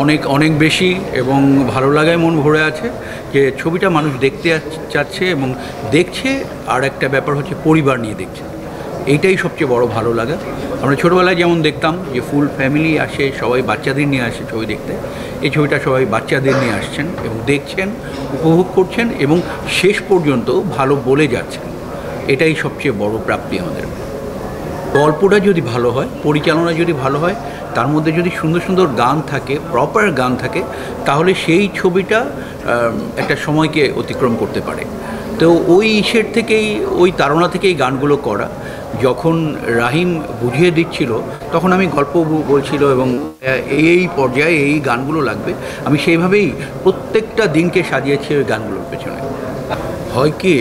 অনেক অনেক বেশি এবং ভালো লাগায় মন ভরে আছে যে ছবিটা মানুষ দেখতে চাচ্ছে এবং দেখছে। আর একটা ব্যাপার হচ্ছে পরিবার নিয়ে দেখছে, এইটাই সবচেয়ে বড় ভালো লাগা। আমরা ছোটোবেলায় যেমন দেখতাম যে ফুল ফ্যামিলি আসে, সবাই বাচ্চাদের নিয়ে আসে ছবি দেখতে, এই ছবিটা সবাই বাচ্চাদের নিয়ে আসছেন এবং দেখছেন, উপভোগ করছেন এবং শেষ পর্যন্ত ভালো বলে যাচ্ছেন। এটাই সবচেয়ে বড় প্রাপ্তি আমাদের। গল্পটা যদি ভালো হয়, পরিচালনা যদি ভালো হয়, তার মধ্যে যদি সুন্দর সুন্দর গান থাকে, প্রপার গান থাকে, তাহলে সেই ছবিটা একটা সময়কে অতিক্রম করতে পারে। তো ওই ইসের থেকেই, ওই তাড়না থেকেই গানগুলো করা। যখন রাহিম বুঝিয়ে দিচ্ছিল তখন আমি গল্প বলছিল এবং এই পর্যায়ে এই গানগুলো লাগবে, আমি সেইভাবেই প্রত্যেকটা দিনকে সাজিয়েছি ওই গানগুলোর পেছনে। হয় কি,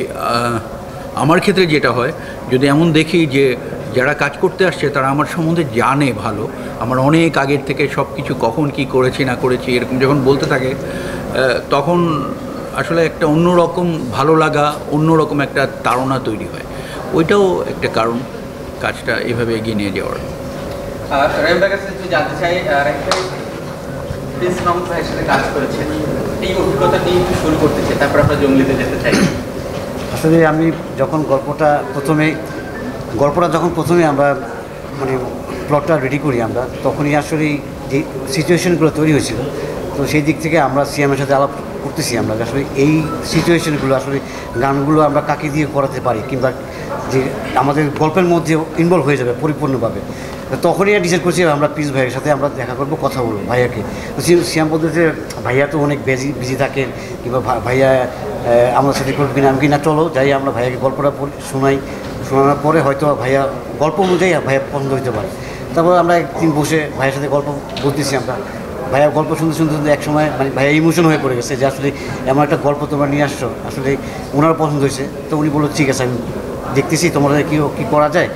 আমার ক্ষেত্রে যেটা হয়, যদি এমন দেখি যে যারা কাজ করতে আসছে তারা আমার সম্বন্ধে জানে ভালো, আমার অনেক আগের থেকে সব কিছু কখন কি করেছি না করেছি এরকম যখন বলতে থাকে, তখন আসলে একটা অন্যরকম ভালো লাগা, অন্যরকম একটা তাড়না তৈরি হয়। ওইটাও একটা কারণ কাজটা এভাবে এগিয়ে নিয়ে যাওয়ার। জানতে চাই, প্রিন্স মাহমুদ ভাইয়ের সাথে কাজ করেছেন, এই অভিজ্ঞতা নিয়ে একটু শুরু করতে চাই, তারপর আমরা জঙ্গলিতে যেতে চাই। আসলে আমি যখন গল্পটা প্রথমে আমরা মানে প্লটটা রেডি করি আমরা, তখনই আসলে যে সিচুয়েশনগুলো তৈরি হয়েছিল, তো সেই দিক থেকে আমরা সিএমের সাথে আলাপ করতেছি আমরা আসলে এই সিচুয়েশনগুলো আসলে গানগুলো আমরা কাকে দিয়ে করাতে পারি, কিংবা যে আমাদের গল্পের মধ্যে ইনভলভ হয়ে যাবে পরিপূর্ণভাবে। তখনই ডিসাইড করছি আমরা প্রিন্স ভাইয়ের সাথে আমরা দেখা করবো, কথা বলবো ভাইয়াকে। তো সিএম বলতে যে ভাইয়া তো অনেক বিজি থাকেন, কিংবা ভাইয়া আমাদের সাথে করবে কিনা, আমি কিনা চলো যাই, আমরা ভাইয়াকে গল্পটা শোনানোর পরে হয়তো ভাইয়া গল্প অনুযায়ী ভাইয়া পছন্দ হতে পারে। তারপর আমরা একদিন বসে ভাইয়ের সাথে গল্প বলতেছি আমরা, ভাইয়া গল্প শুনতে এক সময় মানে ভাইয়া ইমোশন হয়ে পড়ে গেছে যে আসলে এমন একটা গল্প তোমরা নিয়ে আসছো, আসলে ওনার পছন্দ হয়েছে। তো উনি বললো ঠিক আছে, আমি দেখতেছি তোমাদের কী করা যায়।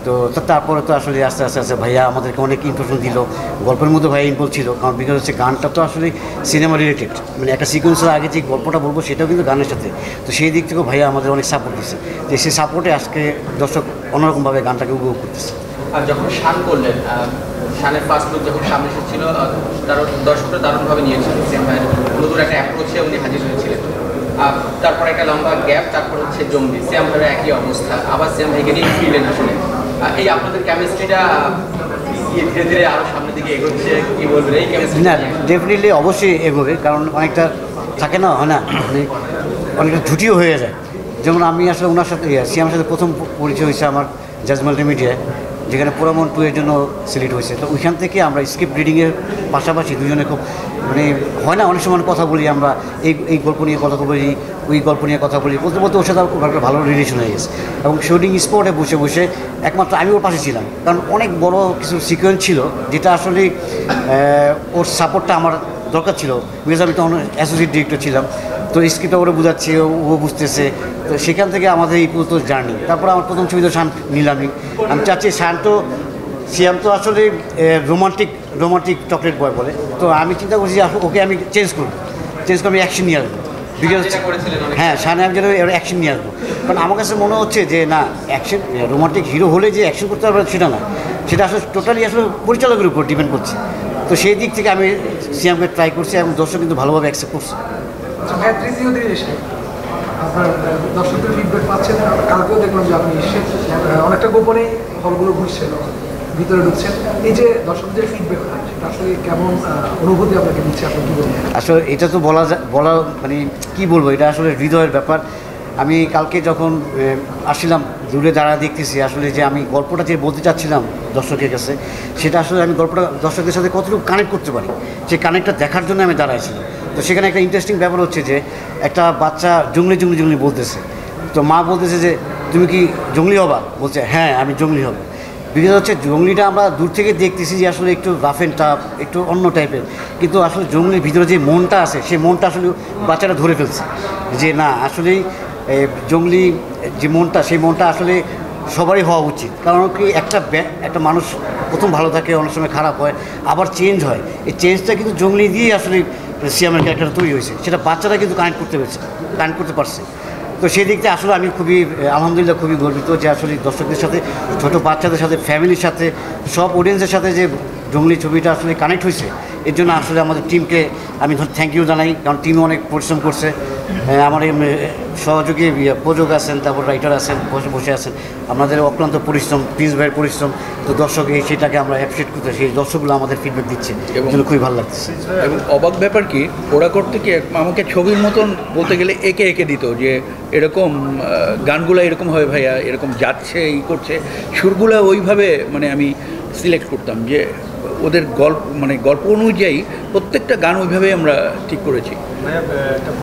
তো তারপরে তো আসলে আস্তে আস্তে ভাইয়া আমাদেরকে অনেক ইনফরমেশন দিল, গল্পের মধ্যে ভাইয়া ইনভলভ ছিল, কারণ বিকজ হচ্ছে গানটা তো আসলে সিনেমা রিলেটেড, মানে একটা সিকোয়েন্সের আগে যে গল্পটা বলবো সেটাও কিন্তু গানের সাথে। তো সেই দিক থেকেও ভাইয়া আমাদের অনেক সাপোর্ট দিচ্ছে, যে সেই সাপোর্টে আজকে দর্শক অন্যরকমভাবে গানটাকে উপভোগ করতেছে। আর যখন শান করলেন, শানের ফার্স্ট লুক যখন সামনে এসেছিল, তারা দর্শকরা দারুণভাবে নিয়েছিল, সিএম ভাইয়ের নতুন একটা অ্যাপ্রোচে উনি হাজির হয়েছিলেন। তারপর একটা লম্বা গ্যাপ, তারপর হচ্ছে জঙ্গলি, সিএম ভাইয়ের একই অবস্থা, আবার সিএম ভাইকে নিয়ে ফিরলেন। আসলে এই আপনাদের কেমিস্ট্রিটা ধীরে ধীরে আরও সামনের দিকে এগোচ্ছে, কী বলবেন এই কেমিস্ট্রি? না, ডেফিনেটলি অবশ্যই এগোবে, কারণ অনেকটা থাকে না, হয় না, অনেকটা ঝুটিও হয়ে যায়। যেমন আমি আসলে ওনার সাথে সিএমের সাথে প্রথম পরিচয় হয়েছে আমার জাজ মাল্টিমিডিয়ায়, যেখানে পোড়ামন 2 এর জন্য সিলেক্ট হয়েছে। তো ওইখান থেকে আমরা স্ক্রিপ্ট রিডিংয়ের পাশাপাশি দুজনে খুব মানে হয় না, অনেক সময় কথা বলি আমরা, এই গল্প নিয়ে কথা বলি, ওই গল্প নিয়ে কথা বলি, বলতে বলতে ওর সাথে একটা ভালো রিলেশন হয়ে গেছে। এবং শুটিং স্পটে বসে বসে একমাত্র আমি ওর পাশে ছিলাম, কারণ অনেক বড় কিছু সিকোয়েন্স ছিল যেটা আসলে ওর সাপোর্টটা আমার দরকার ছিল, বিকজ আমি তখন অ্যাসোসিয়েট ডিরেক্টর ছিলাম। তো স্ক্রিপ্টটা ওরা বোঝাচ্ছে, ও বুঝতেছে। তো সেখান থেকে আমাদের এই পুরো জার্নি। তারপর আমার প্রথম ছবি তো শান নিলামই। আমি চাচ্ছি শান তো সিএম তো আসলে রোমান্টিক চকলেট বয় বলে, তো আমি চিন্তা করছি ওকে আমি চেঞ্জ করে আমি অ্যাকশন নিয়ে আসবো, বিকজ হ্যাঁ শানে আমি যেন অ্যাকশন নিয়ে আসবো। কারণ আমার কাছে মনে হচ্ছে যে না, অ্যাকশন রোমান্টিক হিরো হলে যে অ্যাকশন করতে পারবে সেটা না, সেটা আসলে টোটালি আসলে পরিচালকের উপর ডিপেন্ড করছে। তো সেই দিক থেকে আমি সিএমকে ট্রাই করছি এবং দর্শক কিন্তু ভালোভাবে অ্যাকসেপ্ট করছে। আপনার দর্শকদের ফিডব্যাক পাচ্ছেন, কালকেও দেখলাম যে আপনি অনেকটা গোপনে হলগুলো ঘুরছেন, ভিতরে ঢুকছেন, এই যে দর্শকদের ফিডব্যাক সেটা আসলে কেমন অনুভূতি আপনাকে দিচ্ছে, আপনি কী বলবেন? আসলে এটা তো বলা মানে কী বলবো, এটা আসলে হৃদয়ের ব্যাপার। আমি কালকে যখন আসছিলাম দূরে দাঁড়া দেখতেছি আসলে যে আমি গল্পটা যে বলতে চাচ্ছিলাম দর্শকের কাছে, সেটা আসলে আমি গল্পটা দর্শকদের সাথে কতটুকু কানেক্ট করতে পারি, সেই কানেক্টটা দেখার জন্য আমি দাঁড়াইছিলাম। তো সেখানে একটা ইন্টারেস্টিং ব্যাপার হচ্ছে যে একটা বাচ্চা জঙ্গলি বলতেছে, তো মা বলতেছে যে তুমি কি জঙ্গলি হবা, বলছে হ্যাঁ আমি জঙ্গলি হব। বিকজ হচ্ছে জঙ্গলিটা আমরা দূর থেকে দেখতেছি যে আসলে একটু রাফ অ্যান্ড টাফ, একটু অন্য টাইপের, কিন্তু আসলে জঙ্গলির ভিতরে যে মনটা আছে সেই মনটা আসলে বাচ্চাটা ধরে ফেলছে যে না, আসলেই জঙ্গলি যে মনটা, সেই মনটা আসলে সবারই হওয়া উচিত। কারণ কি একটা মানুষ প্রথম ভালো থাকে, অনেক সময় খারাপ হয়, আবার চেঞ্জ হয়। এই চেঞ্জটা কিন্তু জঙ্গলি দিয়েই আসলে সিএমের ক্যারেক্টারটা তৈরি হয়েছে, সেটা বাচ্চারা কিন্তু কানেক্ট করতে পারছে। তো তো সেই দিক থেকে আসলে আমি খুবই আলহামদুলিল্লাহ খুবই গর্বিত যে আসলে দর্শকদের সাথে, ছোটো বাচ্চাদের সাথে, ফ্যামিলির সাথে, সব অডিয়েন্সের সাথে যে জঙ্গলি ছবিটা আসলে কানেক্ট হয়েছে, এর জন্য আসলে আমাদের টিমকে আমি থ্যাংক ইউ জানাই, কারণ টিমও অনেক পরিশ্রম করছে। আমার এই সহযোগী প্রযোজক আছেন, তারপর রাইটার আছেন, বসে আছেন, আমাদের অক্লান্ত পরিশ্রম, প্রিন্স ভাইয়ের পরিশ্রম, তো দর্শক সেটাকে আমরা অ্যাপ্রিসিয়েট করতে, সেই দর্শকগুলো আমাদের ফিডব্যাক দিচ্ছে, এবং এগুলো খুবই ভালো লাগছে। এবং অবাক ব্যাপার কি, ওরা করতে কি আমাকে ছবির মতন বলতে গেলে এঁকে এঁকে দিত যে এরকম গানগুলো এরকম হবে ভাইয়া, এরকম যাচ্ছে, করছে, সুরগুলো ওইভাবে মানে আমি সিলেক্ট করতাম যে ওদের গল্প, মানে গল্প অনুযায়ী প্রত্যেকটা গান ওইভাবেই আমরা ঠিক করেছি।